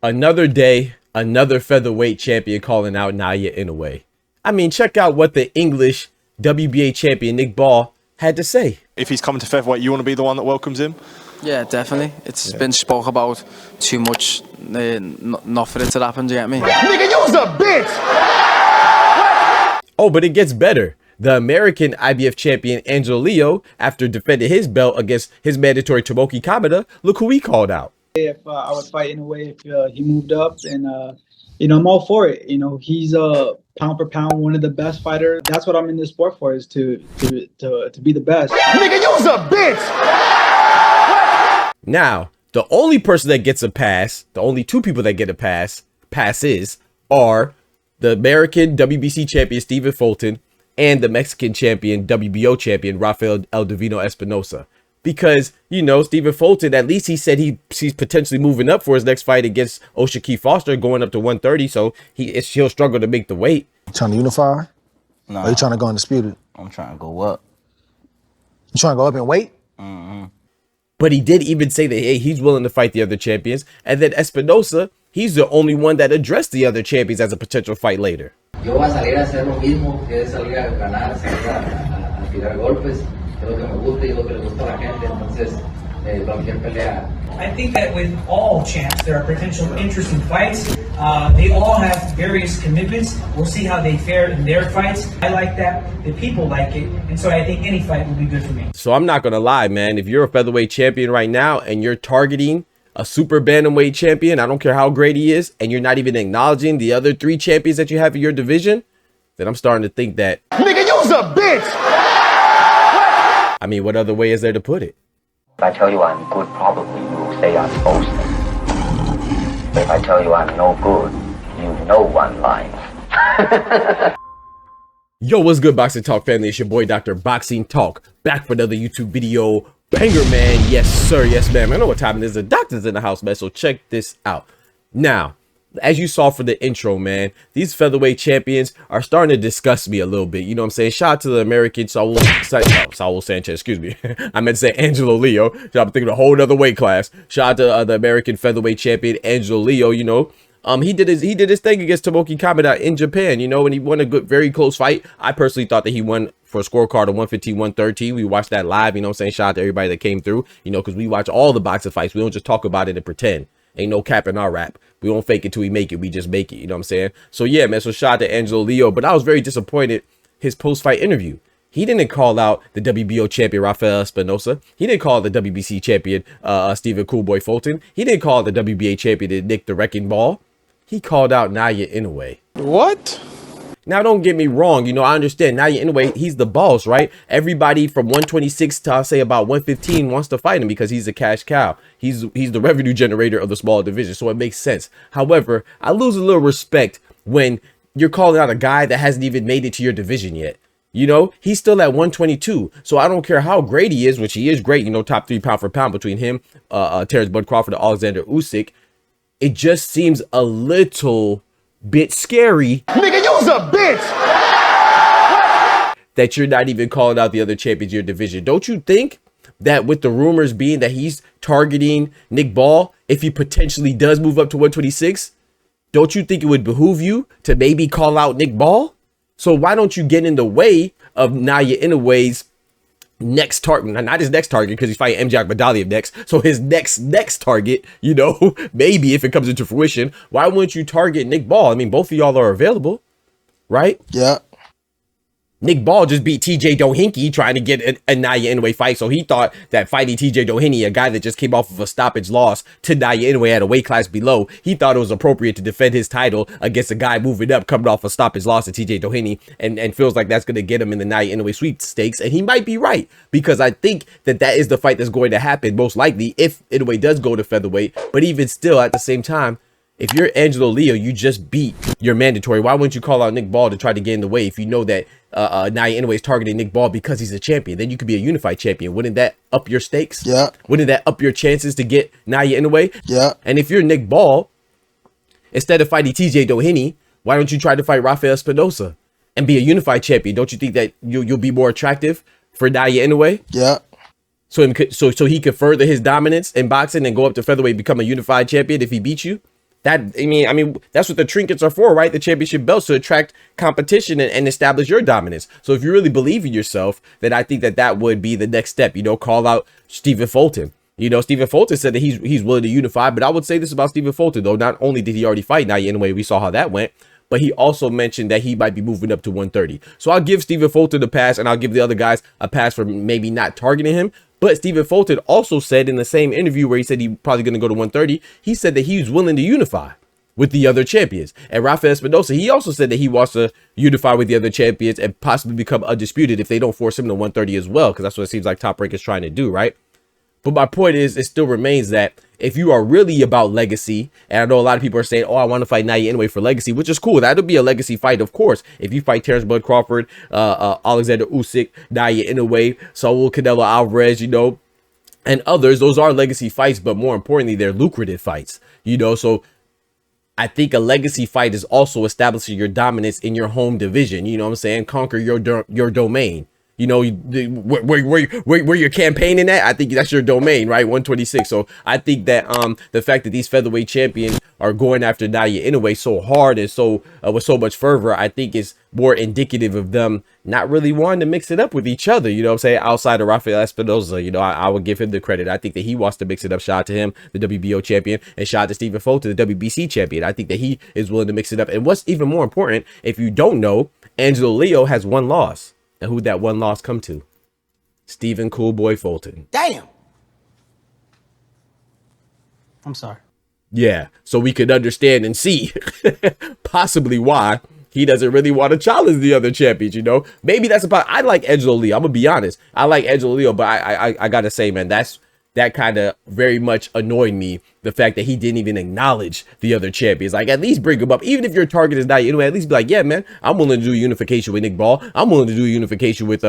Another day, another featherweight champion calling out Naoya Inoue. I mean, check out what the English WBA champion Nick Ball had to say. If he's coming to featherweight, you want to be the one that welcomes him? Yeah, definitely. It's been spoke about too much, not for it to happen, do you get me? Nigga, you was a bitch! Oh, but it gets better. The American IBF champion Angelo Leo, after defending his belt against his mandatory Tomoki Kameda, look who he called out. If I would fight in a way if he moved up, and I'm all for it. He's pound for pound one of the best fighters. That's what I'm in this sport for, is to be the best. Nigga, you was a bitch! Now, the only person that gets a pass, the only two people that get a passes are the American WBC champion Stephen Fulton and the Mexican champion, WBO champion Rafael El Divino Espinosa. Because, Stephen Fulton, at least he said he's potentially moving up for his next fight against O'Shaquie Foster, going up to 130, so he'll struggle to make the weight. You trying to unify? No. Or you trying to go undisputed? I'm trying to go up. You trying to go up in weight? But he did even say that, hey, he's willing to fight the other champions. And then Espinosa, he's the only one that addressed the other champions as a potential fight later. Yo voy a salir a hacer lo mismo, que es salir a ganar, salir a tirar golpes, es lo que me gusta y es lo que le gusta a la gente, entonces cualquier pelea. I think that with all champs, there are potential interesting fights. They all have various commitments. We'll see how they fare in their fights. I like that. The people like it. And so I think any fight will be good for me. So I'm not going to lie, man. If you're a featherweight champion right now and you're targeting a super bantamweight champion, I don't care how great he is, and you're not even acknowledging the other three champions that you have in your division, then I'm starting to think that, Nigga, you was a bitch! I mean, what other way is there to put it? If I tell you I'm good, probably you will say I'm boasting. But if I tell you I'm no good, you know one line. Yo, what's good, Boxing Talk family? It's your boy, Dr. Boxing Talk, back for another YouTube video. Banger, man. Yes, sir. Yes, ma'am. I know what time it is. The doctor's in the house, man. So check this out. Now, as you saw for the intro, man, these featherweight champions are starting to disgust me a little bit. You know what I'm saying? Shout out to the American Saul Sanchez, excuse me. I meant to say Angelo Leo. I'm thinking a whole other weight class. Shout out to the American featherweight champion Angelo Leo. He did his thing against Tomoki Kameda in Japan, and he won a very close fight. I personally thought that he won for a scorecard of 115-113. We watched that live, you know what I'm saying? Shout out to everybody that came through, because we watch all the boxing fights. We don't just talk about it and pretend. Ain't no cap in our rap. We don't fake it till we make it. We just make it, you know what I'm saying? So yeah, man, so shout out to Angelo Leo, but I was very disappointed his post-fight interview. He didn't call out the WBO champion Rafael Espinosa. He didn't call the WBC champion Stephen Coolboy Fulton. He didn't call the WBA champion Nick the Wrecking Ball. He called out Naoya Inoue. What? Now, don't get me wrong. I understand Naoya Inoue, he's the boss, right? Everybody from 126 to, I'll say, about 115 wants to fight him because he's a cash cow. He's the revenue generator of the small division, so it makes sense. However, I lose a little respect when you're calling out a guy that hasn't even made it to your division yet. He's still at 122, so I don't care how great he is, which he is great, top 3 pound for pound between him, Terrence Bud Crawford, and Alexander Usyk. It just seems a little bit scary. Nigga, you was a bitch! That you're not even calling out the other champions of your division. Don't you think that with the rumors being that he's targeting Nick Ball, if he potentially does move up to 126, don't you think it would behoove you to maybe call out Nick Ball? So why don't you get in the way of Naoya Inoue's next target, not his next target, because he's fighting MJ Akbadaliev next, so his next target, maybe if it comes into fruition, why wouldn't you target Nick Ball? I mean, both of y'all are available, right? Yeah. Nick Ball just beat TJ Doheny trying to get a Naoya Inoue fight, so he thought that fighting TJ Doheny, a guy that just came off of a stoppage loss to Naoya Inoue at a weight class below, he thought it was appropriate to defend his title against a guy moving up, coming off a stoppage loss to TJ Doheny, and feels like that's going to get him in the Naoya Inoue sweepstakes, and he might be right, because I think that is the fight that's going to happen, most likely, if Inoue does go to featherweight. But even still, at the same time, if you're Angelo Leo, you just beat your mandatory. Why wouldn't you call out Nick Ball to try to get in the way if you know that Naoya Inoue is targeting Nick Ball because he's a champion? Then you could be a unified champion. Wouldn't that up your stakes? Yeah. Wouldn't that up your chances to get Naoya Inoue? Yeah. And if you're Nick Ball, instead of fighting TJ Doheny, why don't you try to fight Rafael Espinosa and be a unified champion? Don't you think that you'll be more attractive for Naoya Inoue? Yeah. So he could further his dominance in boxing and go up to featherweight, become a unified champion if he beats you? That, I mean, that's what the trinkets are for, right? The championship belts, to attract competition and establish your dominance. So if you really believe in yourself, then I think that that would be the next step. You know, call out Stephen Fulton. You know, Stephen Fulton said that he's willing to unify, but I would say this about Stephen Fulton, though. Not only did he already fight Naoya Inoue, we saw how that went, but he also mentioned that he might be moving up to 130. So I'll give Stephen Fulton a pass, and I'll give the other guys a pass for maybe not targeting him. But Stephen Fulton also said in the same interview where he said he's probably going to go to 130, he said that he was willing to unify with the other champions. And Rafael Espinosa, he also said that he wants to unify with the other champions and possibly become undisputed if they don't force him to 130 as well, because that's what it seems like Top Rank is trying to do, right? But my point is, it still remains that if you are really about legacy, and I know a lot of people are saying, oh, I want to fight Naoya Inoue for legacy, which is cool. That'll be a legacy fight, of course. If you fight Terrence Bud Crawford, Alexander Usyk, Naoya Inoue, Saul Canelo Alvarez, you know, and others, those are legacy fights, but more importantly, they're lucrative fights, you know. So I think a legacy fight is also establishing your dominance in your home division. You know what I'm saying? Conquer your domain. You know, where you're campaigning at, I think that's your domain, right? 126. So I think that the fact that these featherweight champions are going after Naoya Inoue so hard and so with so much fervor, I think is more indicative of them not really wanting to mix it up with each other. You know what I'm saying? Outside of Rafael Espinosa, you know, I would give him the credit. I think that he wants to mix it up. Shout out to him, the WBO champion, and shout out to Stephen Fulton, the WBC champion. I think that he is willing to mix it up. And what's even more important, if you don't know, Angelo Leo has one loss. And who'd that one loss come to? Stephen Coolboy Fulton. Damn. I'm sorry. Yeah, so we could understand and see possibly why he doesn't really want to challenge the other champions, you know? Maybe that's about, I like Angelo Leo. I'm going to be honest. I like Angelo Leo, but I got to say, man, that kind of very much annoyed me. The fact that he didn't even acknowledge the other champions. Like, at least bring him up. Even if your target is Naoya Inoue, at least be like, yeah, man, I'm willing to do unification with Nick Ball. I'm willing to do unification with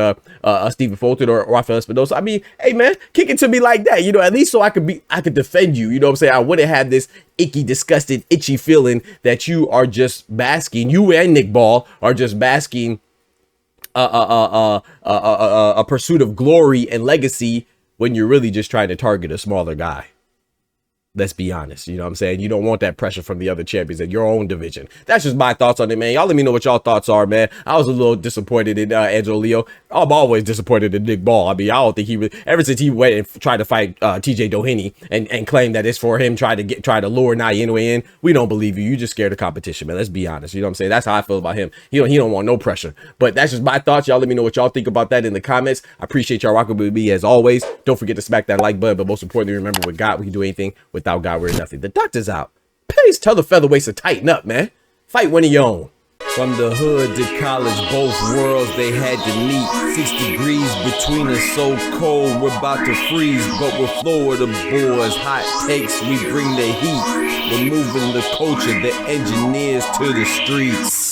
Stephen Fulton or Rafael Espinosa. I mean, hey, man, kick it to me like that, you know, at least so I could defend you. You know what I'm saying? I wouldn't have this icky, disgusted, itchy feeling that you are just basking. You and Nick Ball are just basking a pursuit of glory and legacy when you're really just trying to target a smaller guy. Let's be honest. You know what I'm saying? You don't want that pressure from the other champions in your own division. That's just my thoughts on it, man. Y'all let me know what y'all thoughts are, man. I was a little disappointed in Angelo Leo. I'm always disappointed in Nick Ball. I mean, I don't think he was, ever since he went and tried to fight TJ Doheny and claimed that it's for him, try to lure Naoya Inoue in. We don't believe you. You just scared of competition, man. Let's be honest. You know what I'm saying? That's how I feel about him. He don't want no pressure. But that's just my thoughts. Y'all let me know what y'all think about that in the comments. I appreciate y'all rocking with me as always. Don't forget to smack that like button. But most importantly, remember, with God, we can do anything. Without God, we're nothing. The doctor's out. Please tell the featherweights to tighten up, man. Fight one of your own. From the hood to college, both worlds they had to meet. 6 degrees between us, so cold we're about to freeze. But we're Florida boys, hot takes, we bring the heat. We're moving the culture, the engineers to the streets.